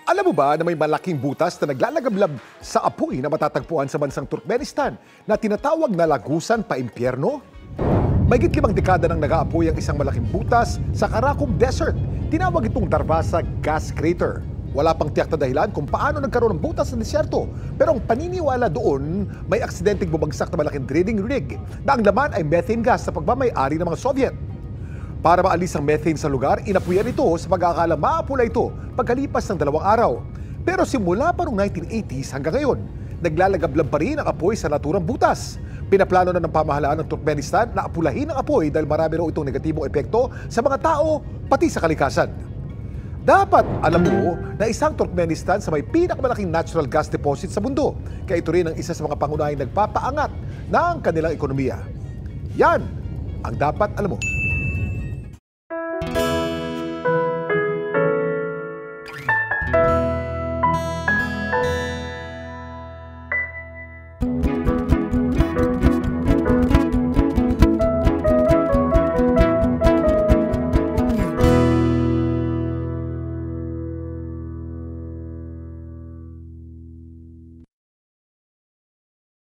Alam mo ba na may malaking butas na naglalagablab sa apoy na matatagpuan sa bansang Turkmenistan na tinatawag na Lagusan Paimpyerno? Mahigit 5 dekada nang nag-aapoy ang isang malaking butas sa Karakum Desert. Tinawag itong Darvaza Gas Crater. Wala pang tiyak na dahilan kung paano nagkaroon ng butas sa disyerto. Pero ang paniniwala doon, may aksidenteng bumagsak na malaking drilling rig na ang laman ay methane gas sa pagmamay-ari ng mga Soviet. Para maalis ang methane sa lugar, inapuyan ito sa pag-aakala maapula ito pagkalipas ng 2 araw. Pero simula pa noong 1980s hanggang ngayon, naglalagablab pa rin ang apoy sa naturang butas. Pinaplano na ng pamahalaan ng Turkmenistan na apulahin ang apoy dahil marami raw itong negatibong epekto sa mga tao pati sa kalikasan. Dapat alam mo na isang Turkmenistan sa may pinakamalaking natural gas deposit sa mundo. Kaya ito rin ang isa sa mga pangunahing nagpapaangat ng kanilang ekonomiya. Yan ang dapat alam mo.